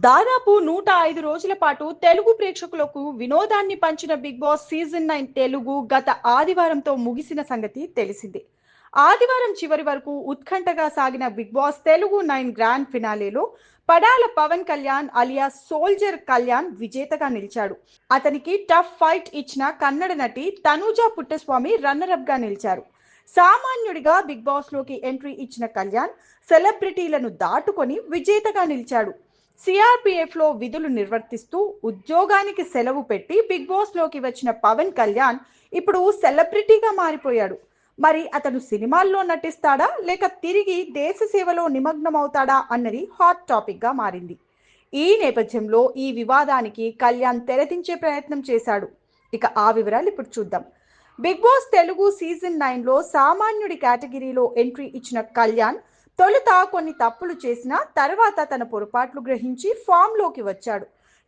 దాదాపు 105 రోజుల పాటు తెలుగు ప్రేక్షకులకు వినోదాన్ని పంచిన బిగ్ బాస్ సీజన్ 9 తెలుగు గత ఆదివారంతో ముగిసిన సంగతి తెలిసిందే. ఆదివారం చివరి వరకు ఉత్కంఠగా సాగిన బిగ్ బాస్ తెలుగు 9 గ్రాండ్ ఫినాలేలో పడాల పవన్ కళ్యాణ్ అలియాస్ సోల్జర్ కళ్యాణ్ విజేతగా నిలిచాడు. అతనికి టఫ్ ఫైట్ ఇచ్చిన కన్నడ నటి తనూజా పుట్టస్వామి రన్నరప్ గా నిలిచారు. సామాన్యుడిగా బిగ్ బాస్ లోకి ఎంట్రీ ఇచ్చిన కళ్యాణ్ సెలబ్రిటీలను దాటుకొని విజేతగా నిలిచాడు. సిఆర్పిఎఫ్ లో విధులు నిర్వర్తిస్తూ ఉద్యోగానికి సెలవు పెట్టి బిగ్ బాస్ లోకి వచ్చిన పవన్ కళ్యాణ్ ఇప్పుడు సెలబ్రిటీగా మారిపోయాడు. మరి అతను సినిమాల్లో నటిస్తాడా లేక తిరిగి దేశ సేవలో నిమగ్నమవుతాడా అన్నది హాట్ టాపిక్ గా మారింది. ఈ నేపథ్యంలో ఈ వివాదానికి కళ్యాణ్ తెరదించే ప్రయత్నం చేశాడు. ఇక ఆ వివరాలు ఇప్పుడు చూద్దాం. బిగ్ బాస్ తెలుగు సీజన్ 9లో సామాన్యుడి కేటగిరీలో ఎంట్రీ ఇచ్చిన కళ్యాణ్ తొలుత కొన్ని తప్పులు చేసినా తర్వాత తన పొరపాట్లు గ్రహించి ఫామ్ లోకి వచ్చాడు.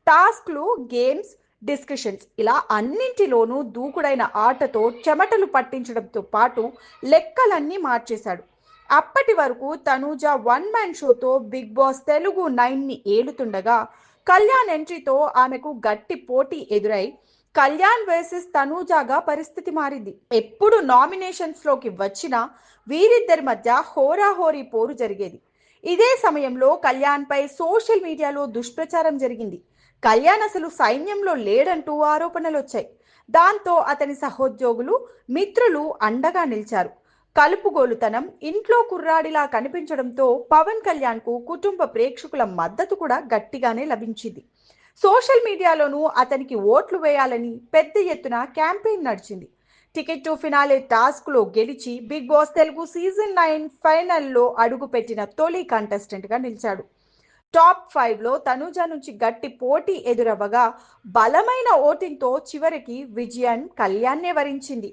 టాస్క్లు, గేమ్స్, డిస్కషన్స్ ఇలా అన్నింటిలోనూ దూకుడైన ఆటతో చెమటలు పట్టించడంతో పాటు లెక్కలన్నీ మార్చేశాడు. అప్పటి వరకు తనూజ వన్ మ్యాన్ షోతో బిగ్ బాస్ తెలుగు 9ని ఏలుతుండగా కళ్యాణ్ ఎంట్రీతో ఆమెకు గట్టి పోటీ ఎదురై కళ్యాణ్ వర్సెస్ తనూజాగా పరిస్థితి మారింది. ఎప్పుడు నామినేషన్స్ లోకి వచ్చినా వీరిద్దరి మధ్య హోరాహోరీ పోరు జరిగేది. ఇదే సమయంలో కళ్యాణ్ పై సోషల్ మీడియాలో దుష్ప్రచారం జరిగింది. కళ్యాణ్ అసలు సైన్యంలో లేడంటూ ఆరోపణలు వచ్చాయి. దాంతో అతని సహోద్యోగులు, మిత్రులు అండగా నిలిచారు. కలుపుగోలుతనం, ఇంట్లో కుర్రాడిలా కనిపించడంతో పవన్ కళ్యాణ్ కు కుటుంబ ప్రేక్షకుల మద్దతు కూడా గట్టిగానే లభించింది. సోషల్ మీడియాలోనూ అతనికి ఓట్లు వేయాలని పెద్ద ఎత్తున క్యాంపెయిన్ నడిచింది. టికెట్ టు ఫినాలే టాస్క్ లో గెలిచి బిగ్ బాస్ తెలుగు సీజన్ 9 ఫైనల్లో అడుగుపెట్టిన తొలి కంటెస్టెంట్ గా నిలిచాడు. టాప్ 5లో తనూజ నుంచి గట్టి పోటీ ఎదురవ్వగా బలమైన ఓటింగ్తో చివరికి విజయం కళ్యాణ్నే వరించింది.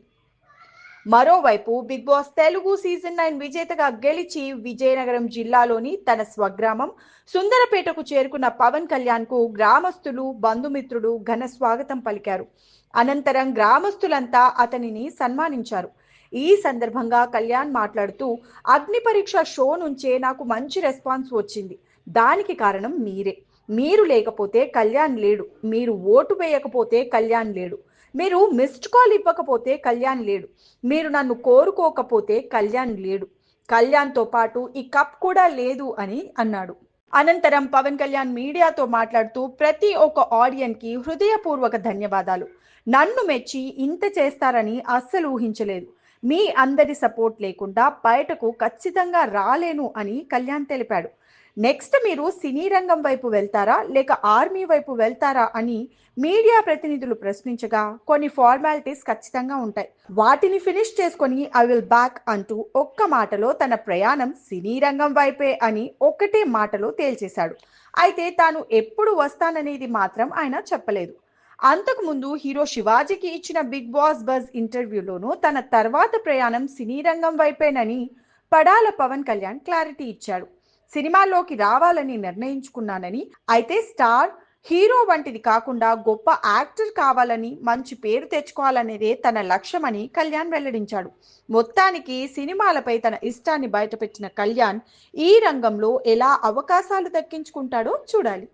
మరోవైపు బిగ్ బాస్ తెలుగు సీజన్ 9 విజేతగా గెలిచి విజయనగరం జిల్లాలోని తన స్వగ్రామం సుందరపేటకు చేరుకున్న పవన్ కళ్యాణ్ కు గ్రామస్తులు, బంధుమిత్రులు ఘన స్వాగతం పలికారు. అనంతరం గ్రామస్తులంతా అతనిని సన్మానించారు. ఈ సందర్భంగా కళ్యాణ్ మాట్లాడుతూ, అగ్ని పరీక్ష షో నుంచే నాకు మంచి రెస్పాన్స్ వచ్చింది. దానికి కారణం మీరే. మీరు లేకపోతే కళ్యాణ్ లేడు. మీరు ఓటు వేయకపోతే కళ్యాణ్ లేడు. మీరు మిస్డ్ కాల్ ఇవ్వకపోతే కళ్యాణ్ లేడు. మీరు నన్ను కోరుకోకపోతే కళ్యాణ్ లేడు. కళ్యాణ్తో పాటు ఈ కప్ కూడా లేదు అని అన్నాడు. అనంతరం పవన్ కళ్యాణ్ మీడియాతో మాట్లాడుతూ, ప్రతి ఒక్క ఆడియన్కి హృదయపూర్వక ధన్యవాదాలు. నన్ను మెచ్చి ఇంత చేస్తారని అస్సలు ఊహించలేదు. మీ అందరి సపోర్ట్ లేకుండా బయటకు ఖచ్చితంగా రాలేను అని కళ్యాణ్ తెలిపాడు. నెక్స్ట్ మీరు సినీ రంగం వైపు వెళ్తారా లేక ఆర్మీ వైపు వెళ్తారా అని మీడియా ప్రతినిధులు ప్రశ్నించగా, కొన్ని ఫార్మాలిటీస్ ఖచ్చితంగా ఉంటాయి, వాటిని ఫినిష్ చేసుకొని ఐ విల్ బ్యాక్ అంటూ ఒక్క మాటలో తన ప్రయాణం సినీ రంగం వైపే అని ఒకటే మాటలో తేల్చేశాడు. అయితే తాను ఎప్పుడు వస్తాననేది మాత్రం ఆయన చెప్పలేదు. అంతకుముందు హీరో శివాజీకి ఇచ్చిన బిగ్ బాస్ బజ్ ఇంటర్వ్యూలోనూ తన తర్వాత ప్రయాణం సినీ రంగం వైపేనని పడాల పవన్ కళ్యాణ్ క్లారిటీ ఇచ్చాడు. సినిమాల్లోకి రావాలని నిర్ణయించుకున్నానని, అయితే స్టార్, హీరో వంటిది కాకుండా గొప్ప యాక్టర్ కావాలని, మంచి పేరు తెచ్చుకోవాలనేదే తన లక్ష్యమని కళ్యాణ్ వెల్లడించాడు. మొత్తానికి సినిమాలపై తన ఇష్టాన్ని బయటపెట్టిన కళ్యాణ్ ఈ రంగంలో ఎలా అవకాశాలు దక్కించుకుంటాడో చూడాలి.